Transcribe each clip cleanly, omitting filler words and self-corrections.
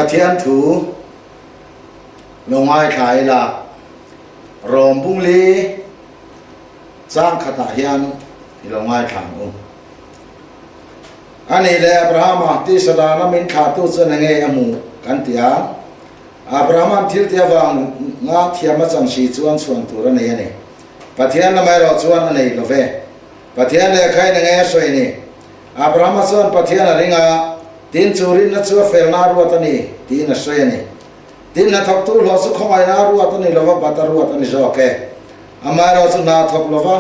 ะเทียนถูลงไม้ขายละรอมบุ้งลีสร้างขตะเฮียนลงไม้ขางองอันนี้แหละอับราฮัมที่สดานามินขาตุสนเงยอมูกันเตียอับราฮัมทิลเตียวังงาเทียมจังชีจวนส่วนตัวนี้นี่ปะเทียนละไม่รอจวนอันนี้ละเวปะเทียนเลยใครเงยสวยนี่อับราฮัมส่วนปะเทียนอะไรงาตินจูรินนัชวเฟลนารัวตันี่ตินสวยนี่ตินนัทตุลหัวสุขไม่นารัวตันี่ละวะบัตรรัวตันี่โอเคอามาเราสุนาทบละวะ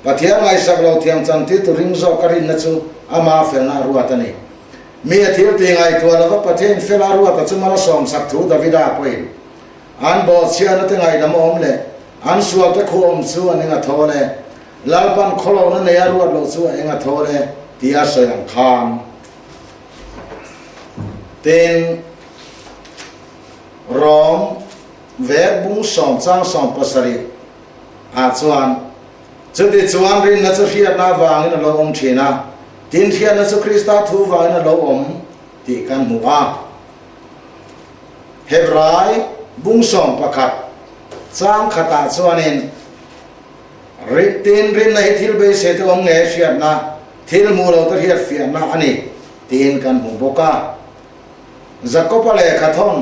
ปะเทียนไม่สักเราเทียมจันทิตุริงโซกรินนัชวอามาเฟลนารัวตันี่มีทิลติงไอตัวละวะปะเทียนเฟลนารัวตันจุมาละสองสักทูดาวิดาปุยอันบอดเชียนติงไอดามอมเลยอันสวดตะโคมส่วนเองะทอเลยลาปันขลอนั่นเนี่ยรัวเราส่วนเองะทอเลยที่อาศัยคามเต็นร้องเวบบุ้งสองจังสองภาษาลีอาจวนจุดที่จวนรินนัชเฮียนาวางinเราอมชีนะทินเฮียนนัชคริสต์ทูวางinเราอมที่กันหัวเฮบรายบุ้งสองประคัดสร้างขตาจวนินริตินรินในทิลเบสเซตองเงเชียนนะทิลมูเราตะเฮียเฟียนนะอันนี้ทินกันหัวบกาจักรพรรดิขัดทอน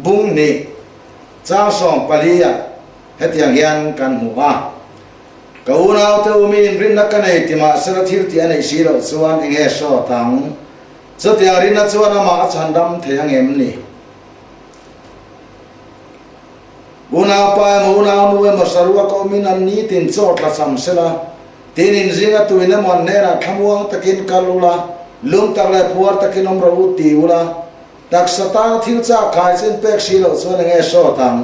บุ้งนี่เจ้าสองปลียเหตุอย่างยันกันหัวกาวนาเตอมีนรินนักกันเอติมาสระทิลที่อันนี้สิเราส่วนเองเอสอตังสุดที่รินนักส่วนมาฉันดำเทียงเอ็มนี่บุนาไปมูนาหน่วยมาสรุปก็มีนันนี้ตินโจทย์ละสัมเสละตินินจิงตุยนมันเนระขมวงตะกินกัลุละลุงตะเลพัวตะกินอมรูติวละดักสตางทิลจากขายเส้นเป็กสิโลส่วนเงยโซตัง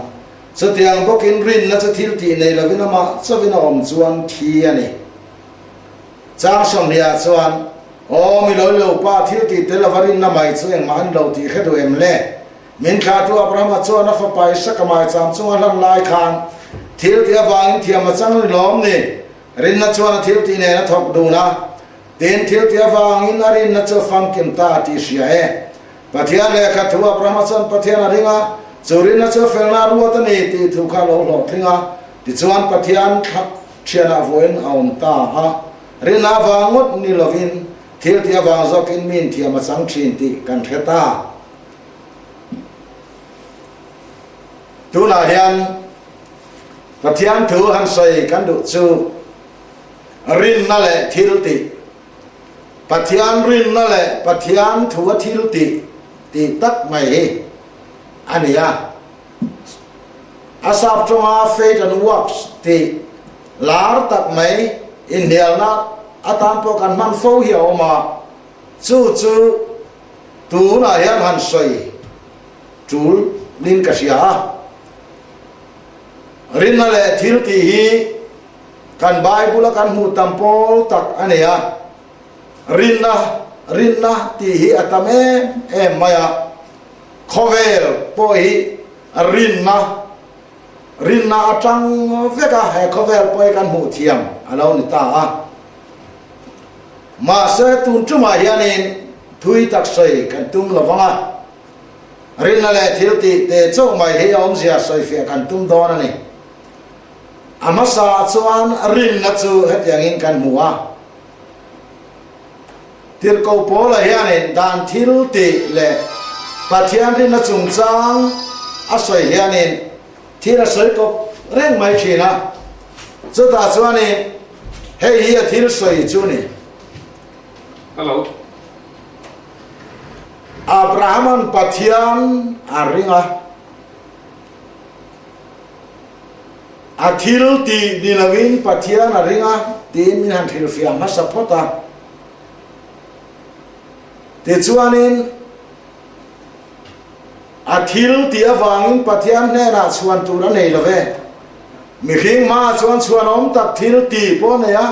สุดที่ยังบอกอินรินนัจะทิลตีในละวินามาจะวินาอมส่วนทีอันนี้จ้างสมเนียส่วนโอ้มีโลโลป้าทิลตีเตลวารินนาไม่ส่วนมันเราตีแค่ตัวเอ็มเล่มินขาตัวอับราฮัมส่วนนับไปสักไม่จำส่วนลันลายคานทิลตีวางอินเทียมจังล้อมนี่รินนัส่วนทิลตีเนี่ยนัทบดูนะเดินทิลตีวางอินอารินนัจะฟังกิมตาที่เสียปะเทียนเลยขัดตัวอับราฮัมส่วนปะเทียนอะไรงาจูรินนัจะเฟลนารัวตันนี่ที่ถูกข้าหลอกทิ้งอ่ะที่ส่วนปะเทียนเชียนาวนเอาตาฮะรินาวางดนิลวินทิลตีวางจอกินมินที่มาสังชินที่กันเทตาตัวนาเฮียนปะเทียนถือหันใส่กันดุจูรินนั่นแหละทิลตีปะเทียนรินนั่นแหละปะเทียนถือทิลตีตีตักไม่อันนี้อ่ะอาศับจงอาเฟตันวักตีลาร์ตักไม่อินเดียนะอาตามพวกกันมันโฟเหี่ยวมาจู่ตัวนาเฮียนหันใส่จูลินกษยารินนั่นแหละทิลตีฮีกันไบเบิลกันหูตัมโปตักอันนี้อ่ะรินนะตีฮีอัตเมมายาขวลพอฮีรินนะจังเวกาให้ขวลพอยกันหูเทียมอะไรนี่ตามาเสตุนจุมาเฮียนินทุยตักใส่กันตุ้มละวังรินนั่นแหละทิลตีเตโจไม่เฮียอมเสียใส่เฟียกันตุ้มดอนนี่อามาสาจวนรินนัจูเหตุอย่างนี้กันหัวทิลโกโปละเฮียนินดานทิลตีเล่ปะเทียนรินนัจุงจังอาศัยเฮียนินที่เราใส่ก็เร่งไม่ชีนะจุดอาจวนนี่เฮียทิลใส่จูนี่ฮัลโหลอับราฮัมปะเทียนอาริงอาทิลตีดินวินปะเทียนอาริงตีมินันทิลฟิอามาสปอตาติจวนนี่อาทิลตีอวังปะเทียนเนราชวนตุระเนลเวมิหิงมาชวนอมตักทิลตีปนเนี่ย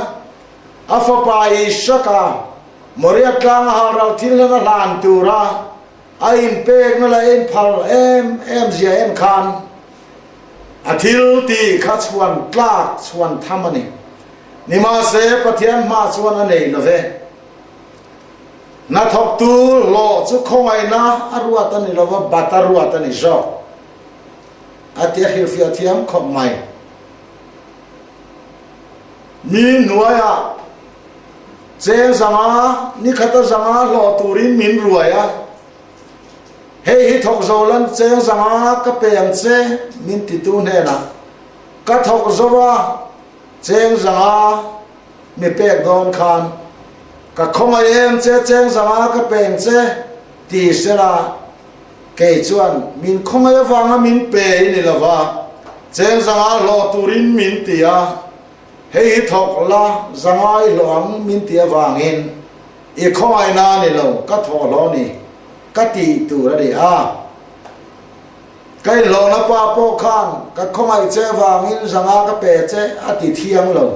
อาฟปายสกามริยกลางหาเราทิลนลานตุระไออินเปกนั่นแหละอินพัลเอ็มเจียเอ็มคานอาทิลตีขัดชวนกล้าชวนทำนี่นี่มาเสปะเทียนมาชวนอันนี้ลเว na thok tu lo chu khongai na arua ta ni lo wa batarua ta ni zo atia hil fi atiam khom mai mi nuaya cheng zanga ni khata zanga lo turin min ruaya hei hi thok zolan cheng zanga ka pem che min ti tu ne na ka thok zowa cheng zanga mi pek don khan ka khoma em che cheng zanga ka pem che ti sela ke chuan min khoma wanga min pe ni lawa cheng zanga lo turin min tia hei thok la zangai loang min tia wangin i khomai na ni lo ka tho lo ni ka ti tu ra di a kai lo na pa po khan ka khomai che wangin zanga ka pe che ati thiang lo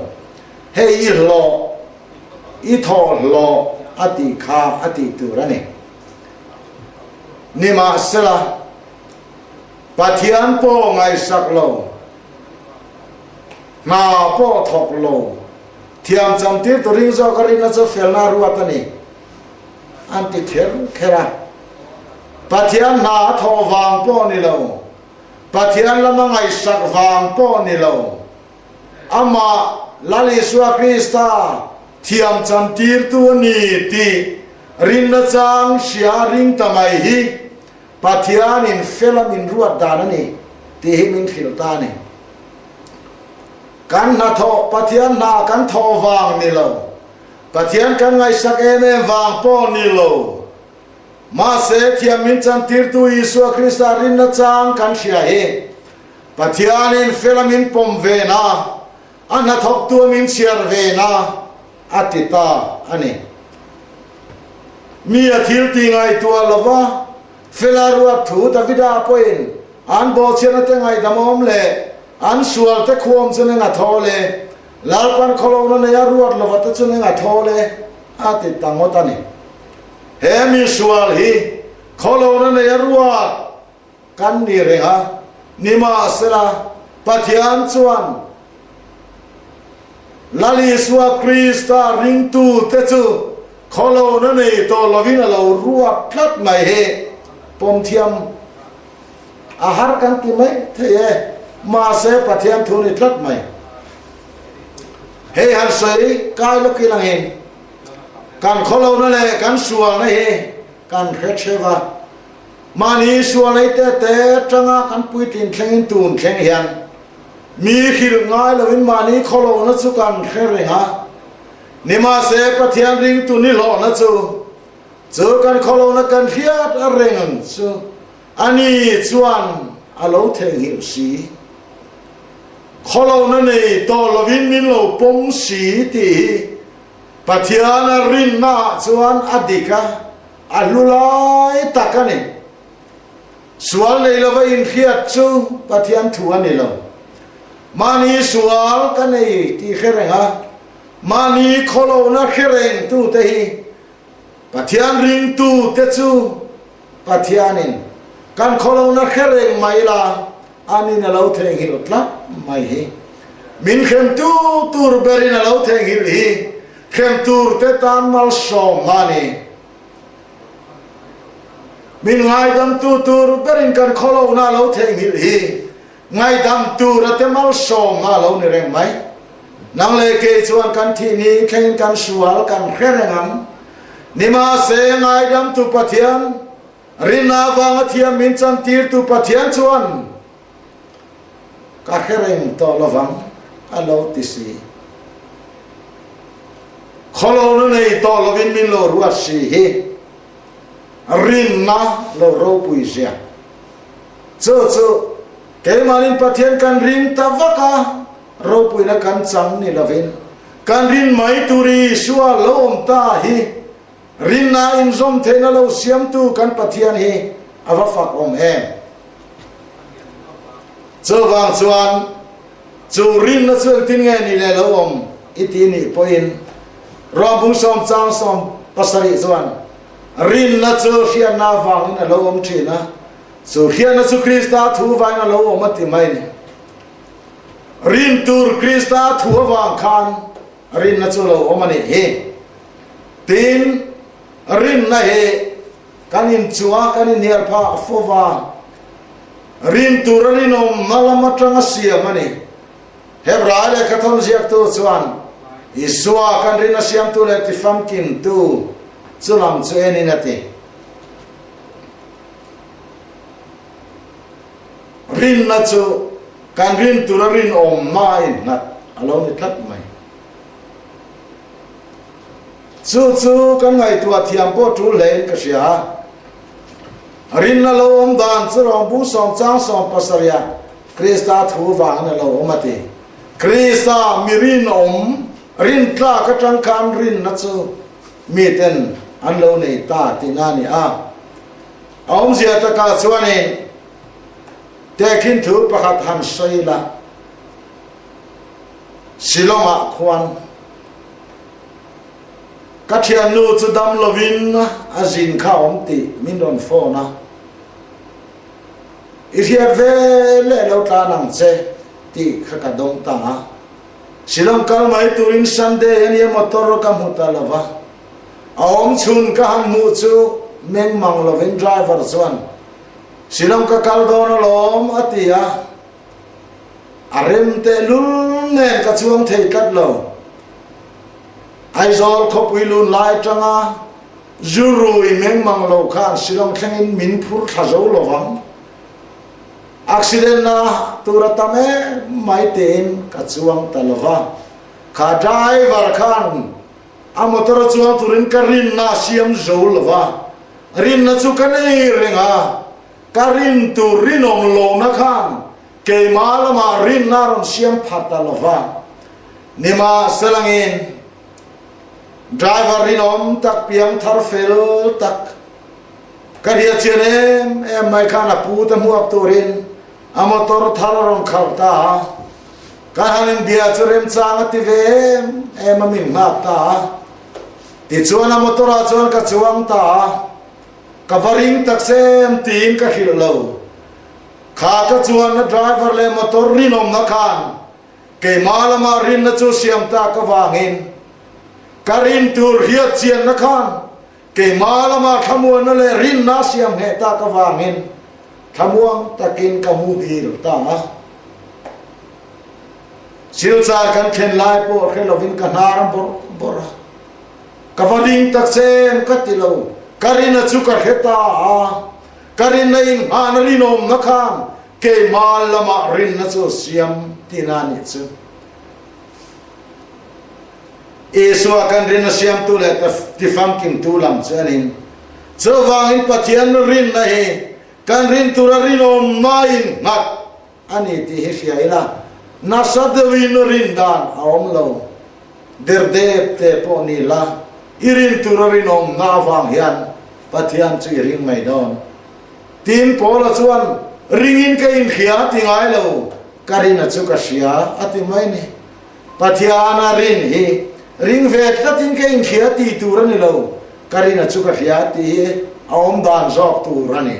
hei i lo i tho lo ati kha ati tu ra ni ni ma sela pathian po ngai sak lo na po thok lo thiam cham tir to ring zo karin na cho fel na ruat ani anti ther khera pathian na tho wang po ni lo pathian lama ngai sak wang po ni lo ama lali suwa krista thiam cham tir tu ni ti rin na chang sia ring tamai hi pathian in felam in ruat dan ani ti hi min khil ta ni kan na tho pathian na kan tho wang ni lo pathian kan ngai sak em wang po ni lo ma se thiam min chan tir tu Isu Krista rin na chang kan sia he pathian in felamin pom ve na an na thok tu min siar ve na atita ani mi athil ti ngai tu lawa felaru thu davida poin an bo chena te ngai damom le an sual te khom chene nga thole lalpan kholo na ya ruat lova te chene nga thole ati tangotani he mi sual hi kholo na ya ruat kan ni renga nima sela pathian chuan lali suwa krista ring tu te chu kholo na nei to lovina lo ruat tlat mai he pom thiam ahar kan ti mai the ma se pathian thuni tlat mai hei har sei kai lo ki langin kan kholo na le kan sual na he kan khecheva mani sual nei te tanga kan pui tin thlengin tun thleng hian mi khil ngai lovin mani kholo na chu kan kherenga nima se pathian ring tu ni lo na chu kan kholo na kan hiat a rengan chu ani chuan alo theng hi si kholo na nei to lovin min lo pom si ti pathian rin na chuan adika alulai takani sual nei lova in khiat chu pathian thu ani lo mani sual ka nei ti kherenga mani kholo na khereng tu te hi pathian ring tu te chu pathianin kan kholo na khereng mai la ani na lo theng hi lotla mai hi min khem tu tur berin na lo theng hi khem tur te tan mal so mani min ngai dam tu tur berin kan kholo na lo theng hi ngai dam tu ra te mal so ma lo ni reng mai nang le ke chuan kan thi ni khen kan sual kan kherengam nima se ngai dam tu pathian rina wang thiam min chan tir tu pathian chuan ka khereng to lovang alo tisi kholo no nei to lovin min lo ruat si hi rin na lo ro pui sia chu ke manin pathian kan rin ta vaka ro pui na kan chang ni lovin kan rin mai turi suwa lo om ta hi rin na in zom the na lo siam tu kan pathian hi ava fak om em wang chuan chu rin na chuan tin nge ni le lo om iti ni poin robung som chang som pasari chuan rin na chu hian na wang in lo om thina chu hian na chu krista thu vai na lo om ati mai ni rin tur krista thu wang khan rin na chu lo om ani he tin รินนะเฮกันอินจัวกันอินเฮียร์พาฟวารินตุรรินอมมาลามัตรังเสียมันนี่เฮบราเลขัดทนเสียตัวชวนอิสวากันรินเสียมตัวเลติฟัมกินตัวสุลัมชเอนินัติรินนัจูกันรินตุรรินอมมาอินนัดอารมณ์นิทัดไหมจู่ๆกันไงตัวเทียมโปทุเลนก็เสียรินนลอมดานจะรองผู้สองจ้างสองปัสริยาคริสตาทูวางนลอมมาตีคริสตามีรินอมรินตากระจังการรินนัจูมีเต็นอันโลนีตาตินานีอาอมเสียตะกาชวนเองแต่ขินถูกประคับหันใส่ละสิลมาควันกัทยานูจุดำลวินอาจินข้าวอมติมินดอนโฟนะอิเทียเวเลเลวตานังเซติขกดงตาสิลมกัลไม่ตุรินสันเดย์นี่มอตอร์กัมหุตาลวะอมชุนกันมูจูเมงมังลวินไดรเวอร์ส่วนสิลมกัลโดนลมอติยาอาริมเตลุลเนกัจวงเทกัดโลไอซอลขบวิลุนไลจังอาจูรุยเมงมังโลคานสิลมแข่งมินพูร์ทาโจลวังอักษิเดนนะตุระตามะไม่เต็นกัจวงตลวะขาดไดวาร์คานอามตระจวงตุรินกรินนาเซียมโจลวะรินนัจุกันเอริงากรินตุรินอมโลนักานเกมาลมารินนารมเซียมพัตลวะนิมาสลังอินไดรเวอร์รินอมตักเปียงทาร์เฟลตักกะเรียเจเนมไม่ขานาปูตมัวตุรินอามตระทารรองขาวตาการหันเดียจเรมจางติเวมมามินมาตาติจวนอามตระจวนกัจวงตากะวริงตักเซมตีนกะฮิลโลข้ากะจวนไดรเวอร์เลมตรรินอมนักานเกมาลมารินนจูเซียมตากะวางินการินตูเรียเจียนนักานเกมาลมาขมวนเลรินนาเซียมเฮตากะวางินขมวงตะกินกะมูบีลตาสิลซากันเข็นลายโปเขลวินกันนารมบอระกะวริงตักเซมกะติโลการินจุกะเฮตาการินอินฮานรินอมนักานเกมาลมารินนจูเซียมตินานิจูเอสวากันรินเซียมตุเลตติฟัมกิมตุลัมเจนินเจวาอินปัทยันรินนะเฮกันรินตุรรินอมมาอินนักอันนี้ที่เฮียอิละนาสัดวินรินดานออมโลเดร์เดบเตปอนิละอิรินตุรรินอมนาวังยันปัทยันจุยริงไม่ดอนทีมโพลชวนริงอินก็อินขียติงไอโลการินจุกเสียอติไม่นี่ปัทยานารินฮีริงเวทตัดอินก็อินขียติตุรนิโลการินจุกเสียติออมดานจอกตุรนิ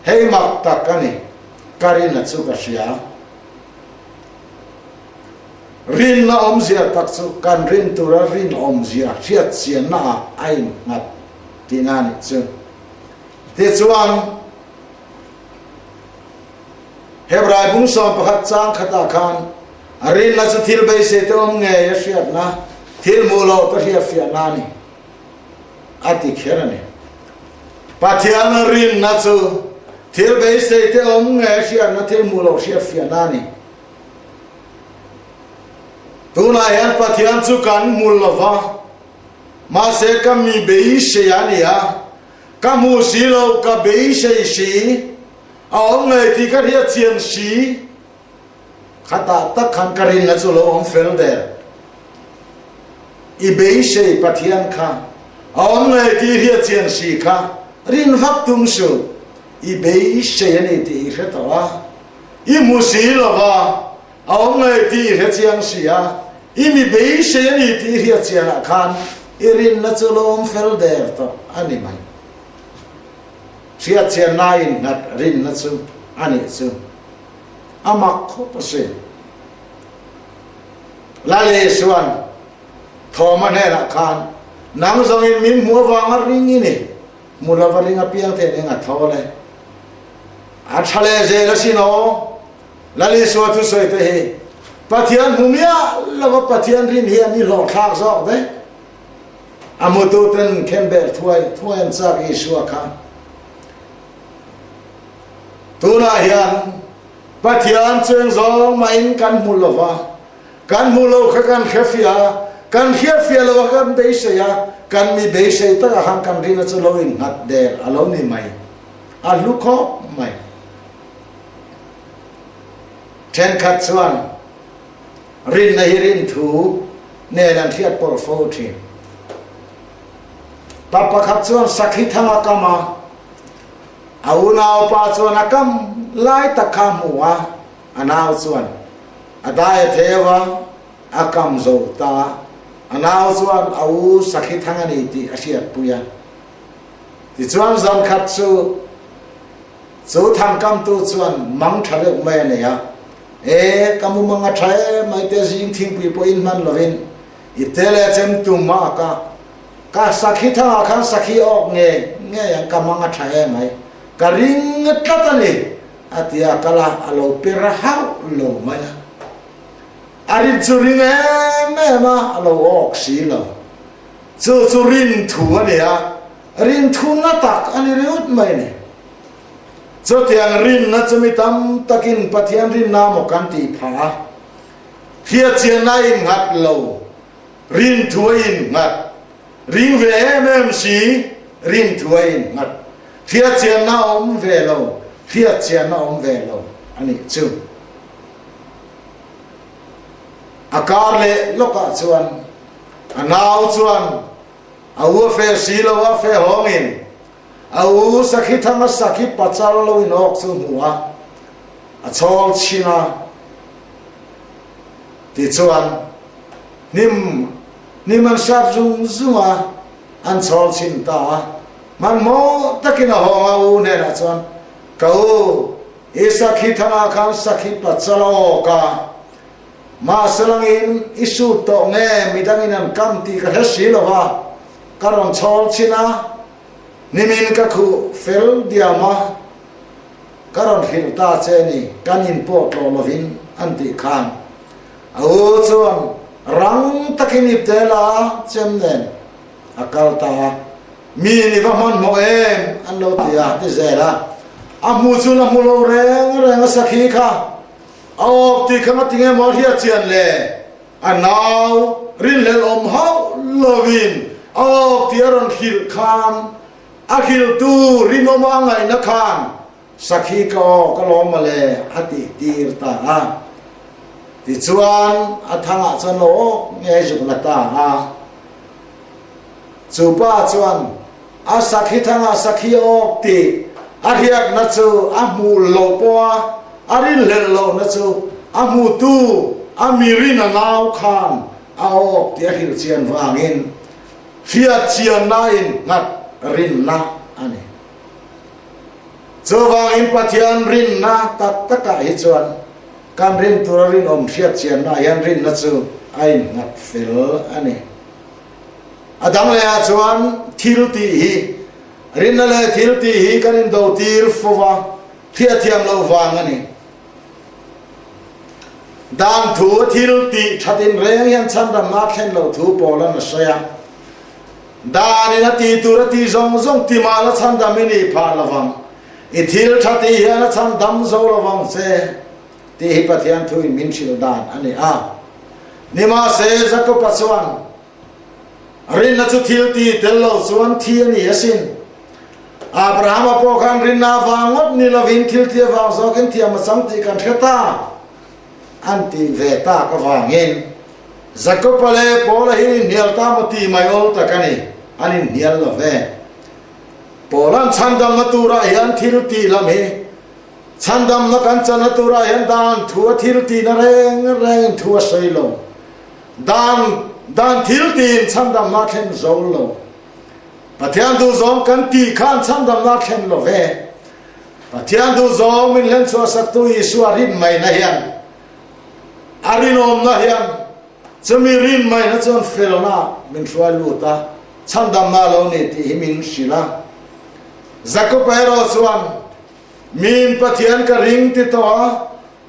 เฮมักตักกันนี่การินจุกเสียรินนาอมเสียตักสุกันรินตุรรินอมเสียเชียดเสียหน้าไอ้งัดที่นั่นจึงที่ชวนเฮบรายบุ้งสอนประคัดจางขตาคานรินนัดทิลใบเสตอมเงยเสียนะทิลมูลเอาตัวเฮียเฟียนานี่อาทิเขียนนี่ปัทยานรินนัดทิลใบเสตอมเงยเสียนะทิลมูลเอาเสียเฟียนานี่ตูนายอันปัทยานสุกันมูลวะมาเสกมีเบยเสียนี่ฮะกามูสีโลกาเบยเสียสีเอาเงยที่กันเฮียเชียนสีขตาตักขันการินนัจุโลองเฟลเดอร์อีเบยเสียปัทยานค่ะเอาเงยที่เฮียเชียนสีค่ะรินฟักตุงสูอีเบยเสียนี่ที่เฮตวะอีมูสีโลวะเอาเงยที่เฮียเชียนสีอ่ะอีมีเบยเสียนี่ที่เฮียเชียนขันอีรินนัจุโลองเฟลเดอร์ต่ออันนี้ไหมเสียเชียนนายนัดรินนัจุอันนี้จูอามักเขาประเสริฐลาเลสวนทอมันให้ละคาน nang zong in min mua wang ring ni mula varing apiang te nga thole a thale je la sino lali so tu soi te he pathian mumia lawa pathian rin hi ani lo thak zok de amoto ten kember thuai an sa isu kha tuna hian pathian cheng zong main kan mulova kan mulo kha kan khafia kan khafia lo kan be se ya kan mi be se ta hang kan rin chu lo in hat de alo ni mai a lu kho mai ten khat chuan rin na hirin thu ne lan thiat por fo thi papa khat chuan sakhi thanga kama aunau pa chuan akam lai takham huwa anau chuan adai thewa akam zo ta anau chuan au sakhi thanga ni ti asiat puya ti chuan zam khat chu tham kam tu chuan mang thale me ne ya kamu manga thae mai te jing thing pi po in man lovin itele chem tu ma ka sakhi thanga khan sakhi ok nge yang kamanga thae mai ka ring tatani atia kala alo pirahau lo maya ari churing me ma alo ok si lo chu rin thu ani ya rin thu na tak ani riut mai ne so tiang rin na chumi tam takin pathian rin na mo kan ti pha khia chian na in ngat lo rin thuin ngat ring ve mem si rin thuin ngat khia chian na ve lo khia chian na ve lo ani chu akar le loka chuan anau chuan au fe si lo wa fe hongin au sakhi thanga sakhi pachal lo in ok chu huwa a chol china ti chuan nim an sar jung zuma an chol chin ta man mo takin a honga u ne ra chuan kau e sakhi thanga khan sakhi pachal ka ma salangin isu to nge midangin an kam ti ka hesi lo wa karon chol china nimin ka khu fel diama karon hil ta che ni kanin po to lovin anti khan au chuan rang takin iptela chemnen akal ta mi ni va man mo em an lo tia ti zera amu chu na mu lo reng sakhi kha au ti khama tinge mo hia chian le anau rin le om hau lovin au ti ron hil khan akhil tu rinoma ngai na khan sakhi ko kalom le ati tir ta ti chuan athanga chano nge jukna ta chupa chuan a sakhi thanga sakhi ok ti ahiak na chu amu lo po arin le lo na chu amu tu amirin ngau khan ao ti ahil chian wangin fiat chian nain ngat rin na ani chowang in pathian rin na taka hi chuan kan rin turarin om fiat chian na yan rin na chu ain ngat fel ani adang le chuan thil ti hi rin na le thil ti hi kanin do tir fowa thiam lo wang ani dan thu thil ti thatin reng yan chan da ma khen lo thu polan na soya dani na ti tu ra ti zong ti ma la chan da mini pha lawang i thil thati ya na chan dam zo lawang se ti hi pathian thu in min chil dan ani ni ma se zakko paswan rin na chu thil ti tel lo chuan thi ani asin abraham apo khan rin na wangot ni lovin thil ti wang zo ken ti ma sam ti kan theta anti veta ka wangin zakko pale pola hi nial ta mati mai ol takani ani nial lo ve polan chandam matura yan thil ti lam he chandam na kan chana tura yan dan thua thil ti na reng thua sei lo dan thil ti chandam na khen zo lo pathian du zong kan ti khan chandam na khen lo ve pathian du zong min len so sak tu isu arin mai na yan arinom na yan chami rin mai na chon felona min shwa lu ta ชันดำนาเราเนี่ยที่มินศิลาจักรไปรอส่วนมีนปะเทียนกระริงติดตัว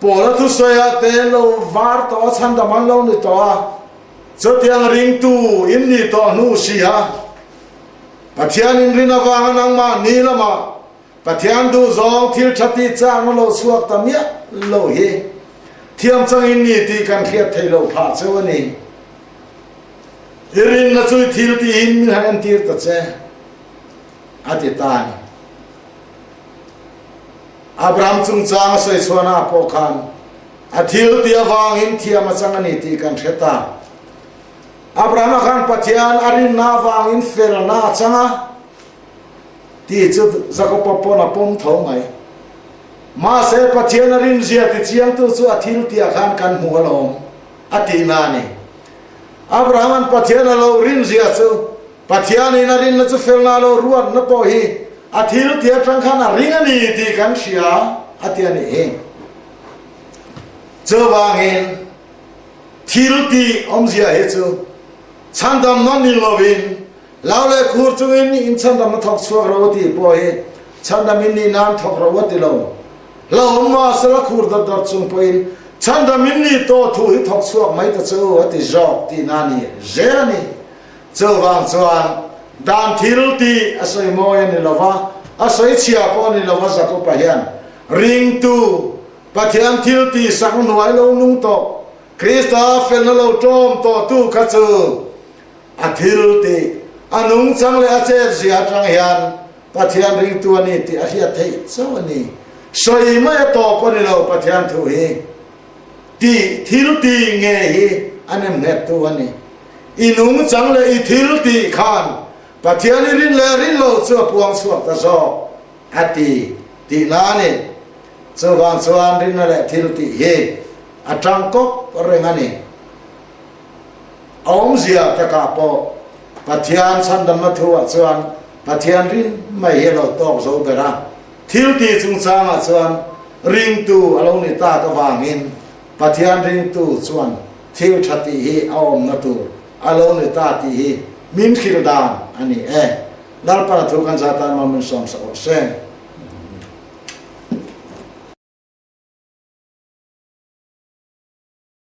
ปวดทุสยาเตลวาร์ตัวชันดำมันเราเนี่ยตัวสุดยังริงตูอินนี่ตัวนูเสียปะเทียนอินรินาวานังมานีละมาปะเทียนดูจองทิลชัดที่จ้างเราสวกตะเมียเราเฮเทียมจังอินนี่ที่กันเทียบไทยเราผ่าเจ้านี่รินน่ะช่วยทิลที่อินมีหันทิลตัดเจ้อธิษฐานอับรามจุงจางใส่สวนาปอคันอธิลที่วางอินเทียมจังนี่ที่กันเทตาอับรามขันปะเทียนอรินนาวางอินเฟรนาจังที่จุดจักรปปนาปมเท่าไหมมาเสปะเทียนอรินเสียที่เชียงตัวสุอธิลที่ขันกันหัวลมอธินานี่อับราฮัมปะเทียนเรารินเสียสุปะเทียนอินอรินนัจเฟลนาเรารวดนับพอฮีอธิลที่ขันขันริงนี่ที่กันเสียอธินี่เองเจ้าวางเองทิลที่อมเสียเหตุฉันดำนั่นนิลวินเราเลยคูร์จุงอินฉันดำมาทอกสวกเราที่พอฮีฉันดำอินนี่นั่นทอกเราที่เรามาสละคูร์ดัดจุงพอฮีฉันดำอินนี่โตถูกทอกสวกไม่ตัดเจ้าที่จอกที่นานี่เจนี่เจ้าวางจวนดานทิลที่อาศัยมอยนี่ละวะอาศัยเชียปอนี่ละวะสักปะเฮียนริงตูปะเทียนทิลที่สักหน่วยเรานุ่งโตคริสต์เฟลเราโจมโตตู้กัจจุอาทิลที่อนุงจังเลยอาเจเสียจังเฮียนปะเทียนริงตัวนี้ที่อาเฮียเทเจ้านี่สวยไม่โตปนเราปะเทียนถูเฮที่ทิลที่เงยอันนั้นเงยตัวนี้อินุงจังเลยอีทิลที่ขานปะเทียนรินเลรินโลเสือพวงสวกตะโซอติที่นานี่เจ้าวางสวรรค์รินเลทิลที่เฮอาจังกบเรื่องนี้องเสียตะกาปอปะเทียนสันดำมาทัวสวรรค์ปะเทียนรินไม่เฮเราตอกโซเบราทิลที่จุงสางสวรรค์ริงตูอารมณ์นิตากวางอินปะเทียนริงตูสวรรค์ทิลชัติเฮเอาอมนาตูอารมณ์นิตาติเฮมินขิรดานอันนี้นัลปะทุกันซาตานมามินสอมสอเซ